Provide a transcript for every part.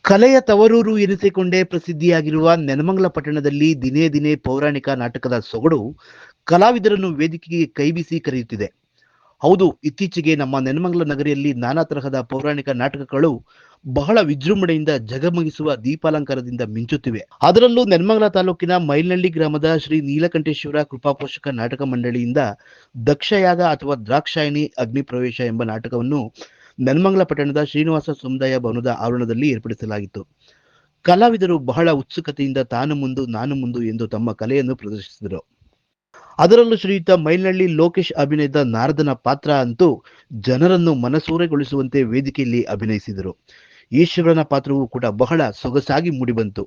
ಕಲೆಯ ತವರೂರು ಎನಿಸಿಕೊಂಡೇ ಪ್ರಸಿದ್ಧಿಯಾಗಿರುವ ನೆನಮಂಗಲ ಪಟ್ಟಣದಲ್ಲಿ ದಿನೇ ದಿನೇ ಪೌರಾಣಿಕ ನಾಟಕದ ಸೊಗಡು ಕಲಾವಿದರನ್ನು ವೇದಿಕೆಗೆ ಕೈಬೀಸಿ ಕರೆಯುತ್ತಿದೆ. ಹೌದು, ಇತ್ತೀಚೆಗೆ ನಮ್ಮ ನೆನಮಂಗಲ ನಗರಿಯಲ್ಲಿ ನಾನಾ ತರಹದ ಪೌರಾಣಿಕ ನಾಟಕಗಳು ಬಹಳ ವಿಜೃಂಭಣೆಯಿಂದ ಜಗಮಗಿಸುವ ದೀಪಾಲಂಕಾರದಿಂದ ಮಿಂಚುತ್ತಿವೆ. ಅದರಲ್ಲೂ ನೆನಮಂಗಲ ತಾಲೂಕಿನ ಮೈಲ್ನಳ್ಳಿ ಗ್ರಾಮದ ಶ್ರೀ ನೀಲಕಂಠೇಶ್ವರ ಕೃಪಾಪೋಷಕ ನಾಟಕ ಮಂಡಳಿಯಿಂದ ದಕ್ಷಯಾಗ ಅಥವಾ ದ್ರಾಕ್ಷಾಯಣಿ ಅಗ್ನಿ ಪ್ರವೇಶ ಎಂಬ ನಾಟಕವನ್ನು ನೆನಮಂಗಲ ಪಟ್ಟಣದ ಶ್ರೀನಿವಾಸ ಸಮುದಾಯ ಭವನದ ಆವರಣದಲ್ಲಿ ಏರ್ಪಡಿಸಲಾಗಿತ್ತು. ಕಲಾವಿದರು ಬಹಳ ಉತ್ಸುಕತೆಯಿಂದ ತಾನು ಮುಂದು ನಾನು ಮುಂದು ಎಂದು ತಮ್ಮ ಕಲೆಯನ್ನು ಪ್ರದರ್ಶಿಸಿದರು. ಅದರಲ್ಲೂ ಶ್ರೀಯುತ ಮೈಲ್ನಳ್ಳಿ ಲೋಕೇಶ್ ಅಭಿನಯದ ನಾರದನ ಪಾತ್ರ ಅಂತೂ ಜನರನ್ನು ಮನಸೂರೆಗೊಳಿಸುವಂತೆ ವೇದಿಕೆಯಲ್ಲಿ ಅಭಿನಯಿಸಿದರು. ಈಶ್ವರನ ಪಾತ್ರವೂ ಕೂಡ ಬಹಳ ಸೊಗಸಾಗಿ ಮೂಡಿಬಂತು.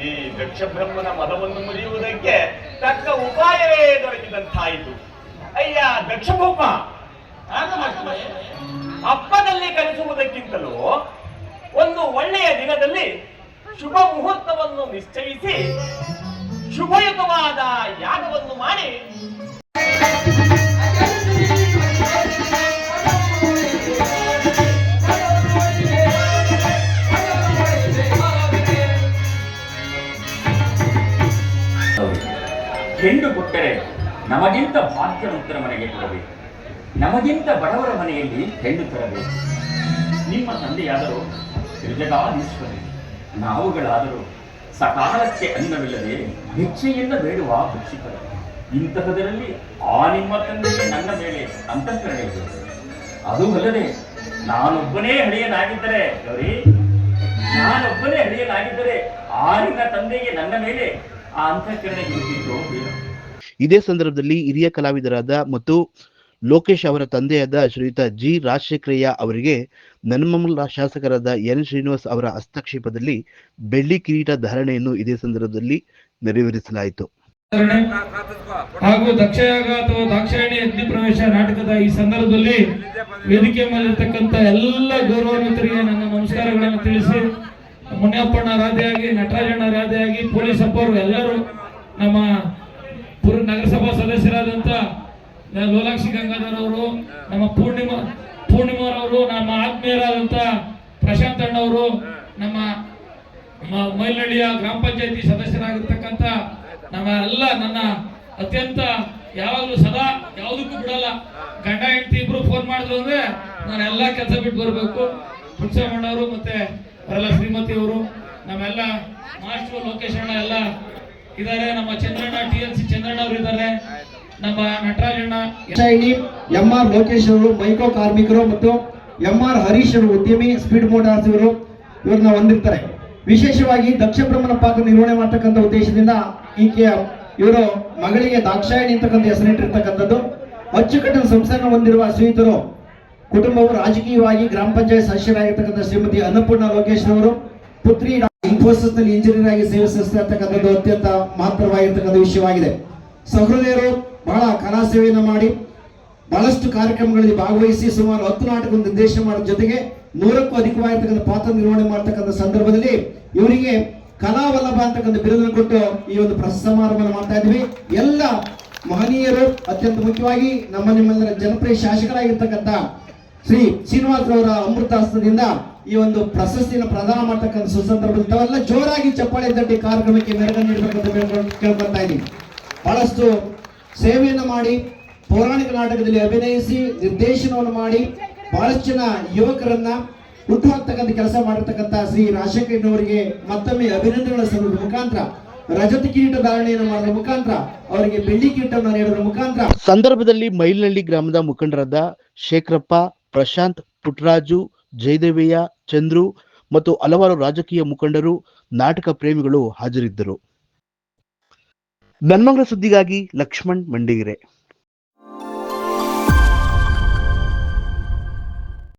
ಈ ದಕ್ಷ ಬ್ರಹ್ಮನ ಮದವನ್ನು ಮುರಿಯುವುದಕ್ಕೆ ತಕ್ಕ ಉಪಾಯವೇ ದೊರಕಿದಂತಾಯಿತು. ಅಯ್ಯ ದಕ್ಷ ಬ್ರಹ್ಮ, ಹಬ್ಬದಲ್ಲಿ ಕಲಿಸುವುದಕ್ಕಿಂತಲೂ ಒಂದು ಒಳ್ಳೆಯ ದಿನದಲ್ಲಿ ಶುಭ ಮುಹೂರ್ತವನ್ನು ನಿಶ್ಚಯಿಸಿ ಶುಭಯುತವಾದ ಯಾಗವನ್ನು ಮಾಡಿ ಹೆಣ್ಣು ಕೊಟ್ಟರೆ ನಮಗಿಂತ ಭಾಗ್ಯವಂತರ ಮನೆಗೆ ಕೊಡಬೇಕು, ನಮಗಿಂತ ಬಡವರ ಮನೆಯಲ್ಲಿ ಹೆಣ್ಣು ತರಬೇಕು. ನಿಮ್ಮ ತಂದೆಯಾದರೂ ತ್ರಿಜಗಾಧೀಶ್ವರಿ, ನಾವುಗಳಾದರೂ ಸಕಾಲಕ್ಕೆ ಅನ್ನವಿಲ್ಲದೆ ಭಿಕ್ಷೆಯಿಂದ ಬೇಡುವ ಭಿಕ್ಷುಕರು. ಇಂತಹದರಲ್ಲಿ ಆ ನಿಮ್ಮ ತಂದೆಗೆ ನನ್ನ ಮೇಲೆ ಅಂತಃಕರಣ ಇದೆ. ಅದು ಅಲ್ಲದೆ ನಾನೊಬ್ಬನೇ ಹಳೆಯನಾಗಿದ್ದರೆ ಗೌರಿ, ನಾನೊಬ್ಬನೇ ಹಳೆಯನಾಗಿದ್ದರೆ ಆ ನಿನ್ನ ತಂದೆಗೆ ನನ್ನ ಮೇಲೆ ಆ ಅಂತಃಕರಣ ಇರುತ್ತಿತ್ತು. ಇದೇ ಸಂದರ್ಭದಲ್ಲಿ ಹಿರಿಯ ಕಲಾವಿದರಾದ ಮತ್ತು ಲೋಕೇಶ್ ಅವರ ತಂದೆಯಾದ ಶ್ರೀಯುತ ಜಿ ರಾಜಶೇಖರಯ್ಯ ಅವರಿಗೆ ನೆಲಮಂಗಲ ಶಾಸಕರಾದ ಎನ್ ಶ್ರೀನಿವಾಸ್ ಅವರ ಹಸ್ತಕ್ಷೇಪದಲ್ಲಿ ಬೆಳ್ಳಿ ಕಿರೀಟ ಧಾರಣೆಯನ್ನು ಇದೇ ಸಂದರ್ಭದಲ್ಲಿ ನೆರವೇರಿಸಲಾಯಿತು. ಹಾಗೂ ದಕ್ಷಯಾಗ ಅಥವಾ ದಾಕ್ಷಾಯಣಿ ಅಗ್ನಿ ಪ್ರವೇಶ ನಾಟಕದ ಈ ಸಂದರ್ಭದಲ್ಲಿ ವೇದಿಕೆ ಮೇಲಿರ್ತಕ್ಕಂಥ ಎಲ್ಲ ಗೌರವಾನ್ವಿತರಿಗೆ ನನ್ನ ನಮಸ್ಕಾರಗಳನ್ನು ತಿಳಿಸಿ, ಮುನಿಯಪ್ಪಣ್ಣ ರಾಧೆಯಾಗಿ, ನಟರಾಜಣ್ಣ ರಾಧೆಯಾಗಿ, ಪೊಲೀಸ್ ಅಪ್ಪರು ಎಲ್ಲರೂ, ನಮ್ಮ ನಗರಸಭಾ ಸದಸ್ಯರಾದಂಥ ಲೋಲಾಕ್ಷಿ ಗಂಗಾಧರ್ ಅವರು, ನಮ್ಮ ಪೂರ್ಣಿಮಾರವರು, ನಮ್ಮ ಆತ್ಮೀಯರಾದಂಥ ಪ್ರಶಾಂತ್ ಅಣ್ಣವರು, ನಮ್ಮ ಮೈಲಹಳ್ಳಿಯ ಗ್ರಾಮ ಪಂಚಾಯತಿ ಸದಸ್ಯರಾಗಿರ್ತಕ್ಕಂಥ ನನ್ನ ಅತ್ಯಂತ ಯಾವಾಗಲೂ ಸದಾ ಯಾವುದಕ್ಕೂ ಬಿಡಲ್ಲ, ಗಂಡ ಹೆಂಡತಿ ಇಬ್ರು ಫೋನ್ ಮಾಡಿದ್ರು ಅಂದ್ರೆ ನಾನು ಎಲ್ಲಾ ಕೆಲಸ ಬಿಟ್ಟು ಬರಬೇಕು. ಪುಟ್ಸಮ್ಮಣ್ಣವರು ಮತ್ತೆ ಅವರೆಲ್ಲ ಶ್ರೀಮತಿ ಅವರು, ನಮ್ಮೆಲ್ಲ ಮಾಸ್ಟರ್ ಲೋಕೇಶ್ ಅಣ್ಣ ಎಲ್ಲ ಇದ್ದಾರೆ, ನಮ್ಮ ಚಂದ್ರಣ್ಣ TLC ಚಂದ್ರಣ್ಣ ಅವರು ಇದ್ದಾರೆ, ನಮ್ಮ ನಟರಾಜಣ್ಣ, MR ಲೋಕೇಶ್ ಅವರು ಮೈಕ್ರೋ ಕಾರ್ಮಿಕರು ಮತ್ತು MR ಹರೀಶ್ ಅವರು ಉದ್ಯಮಿ ಸ್ಪೀಡ್ ಮೋಟಾರ್ಸ್ ಇವರು ಇವ್ರನ್ನ ಹೊಂದಿರ್ತಾರೆ. ವಿಶೇಷವಾಗಿ ದಕ್ಷ ಬ್ರಹ್ಮನ ಪಾತ್ರ ನಿರ್ವಹಣೆ ಮಾಡತಕ್ಕಂಥ ಉದ್ದೇಶದಿಂದ ಈಕೆಯ ಇವರು ಮಗಳಿಗೆ ದಾಕ್ಷಾಯಣಿ ಅಂತಕ್ಕಂಥ ಹೆಸರಿಟ್ಟಿರ್ತಕ್ಕಂಥದ್ದು. ಅಚ್ಚುಕಟ್ಟಿನ ಸಂಸ್ಥೆಯನ್ನು ಹೊಂದಿರುವ ಶ್ರೀಯುತರು ಕುಟುಂಬವು ರಾಜಕೀಯವಾಗಿ ಗ್ರಾಮ ಪಂಚಾಯತ್ ಸದಸ್ಯರಾಗಿರ್ತಕ್ಕಂಥ ಶ್ರೀಮತಿ ಅನ್ನಪೂರ್ಣ ಲೋಕೇಶ್ ಅವರು ಪುತ್ರಿ ಇನ್ಫೋಸಿಸ್ ನಲ್ಲಿ ಇಂಜಿನಿಯರ್ ಆಗಿ ಸೇವೆ ಸಲ್ಲಿಸತಕ್ಕಂಥದ್ದು ಅತ್ಯಂತ ಮಹತ್ತರವಾಗಿರ್ತಕ್ಕಂಥ ವಿಷಯವಾಗಿದೆ. ಸಹೃದಯರು ಬಹಳ ಕಲಾ ಸೇವೆಯನ್ನು ಮಾಡಿ ಬಹಳಷ್ಟು ಕಾರ್ಯಕ್ರಮಗಳಲ್ಲಿ ಭಾಗವಹಿಸಿ ಸುಮಾರು 10 ನಾಟಕ ನಿರ್ದೇಶನ ಮಾಡೋದ್ರ ಜೊತೆಗೆ 100ಕ್ಕೂ ಅಧಿಕವಾಗಿರ್ತಕ್ಕಂಥ ಪಾತ್ರ ನಿರ್ವಹಣೆ ಮಾಡತಕ್ಕಂಥ ಸಂದರ್ಭದಲ್ಲಿ ಇವರಿಗೆ ಕಲಾವಲ್ಲಭ ಅಂತಕ್ಕಂಥ ಬಿರುದನ್ನು ಕೊಟ್ಟು ಈ ಒಂದು ಪ್ರಶಸ್ತಿ ಸಮಾರಂಭವನ್ನು ಮಾಡ್ತಾ ಇದ್ವಿ. ಎಲ್ಲ ಮಹನೀಯರು, ಅತ್ಯಂತ ಮುಖ್ಯವಾಗಿ ನಿಮ್ಮೆಲ್ಲರ ಜನಪ್ರಿಯ ಶಾಸಕರಾಗಿರ್ತಕ್ಕಂಥ ಶ್ರೀ ಶ್ರೀನಿವಾಸ್ ಅವರ ಅಮೃತ ಹಸ್ತದಿಂದ ಈ ಒಂದು ಪ್ರಶಸ್ತಿಯನ್ನು ಪ್ರದಾನ ಮಾಡ್ತಕ್ಕಂಥ ಸುಸಂದರ್ಭದಲ್ಲಿ ತಾವೆಲ್ಲ ಜೋರಾಗಿ ಚಪ್ಪಾಳೆ ತಟ್ಟಿ ಕಾರ್ಯಕ್ರಮಕ್ಕೆ ಮೆರುಗನ್ನು ನೀಡಬೇಕಂತ ಕೇಳ್ಕೊಳ್ತಾ ಇದ್ದೀವಿ. ಬಹಳಷ್ಟು ಸೇವೆಯನ್ನು ಮಾಡಿ ಪೌರಾಣಿಕ ನಾಟಕದಲ್ಲಿ ಅಭಿನಯಿಸಿ ನಿರ್ದೇಶನವನ್ನು ಮಾಡಿ ಬಹಳಷ್ಟು ಜನ ಯುವಕರನ್ನ ಹುಟ್ಟುಹಾಕ್ತಕ್ಕಂಥ ಕೆಲಸ ಮಾಡಿರ್ತಕ್ಕಂಥ ಶ್ರೀ ರಾಜಶೇಖರಯ್ಯನವರಿಗೆ ಮತ್ತೊಮ್ಮೆ ಅಭಿನಂದನೆಗಳ ಸಲ್ಲುವ ಮುಖಾಂತರ ರಜತ ಕಿರೀಟ ಧಾರಣೆಯನ್ನು ಮಾಡುವ ಮುಖಾಂತರ ಅವರಿಗೆ ಬೆಳ್ಳಿ ಕಿರೀಟವನ್ನು ನೀಡುವ ಮುಖಾಂತರ ಸಂದರ್ಭದಲ್ಲಿ ಮೈಲಹಳ್ಳಿ ಗ್ರಾಮದ ಮುಖಂಡರಾದ ಶೇಖರಪ್ಪ, ಪ್ರಶಾಂತ್, ಪುಟ್ಟರಾಜು, ಜಯದೇವಯ್ಯ, ಚಂದ್ರು ಮತ್ತು ಹಲವಾರು ರಾಜಕೀಯ ಮುಖಂಡರು, ನಾಟಕ ಪ್ರೇಮಿಗಳು ಹಾಜರಿದ್ದರು. ನೆಲಮಂಗಲ ಸುದ್ದಿಗಾಗಿ ಲಕ್ಷ್ಮಣ್ ಮಂಡಿಗೆರೆ.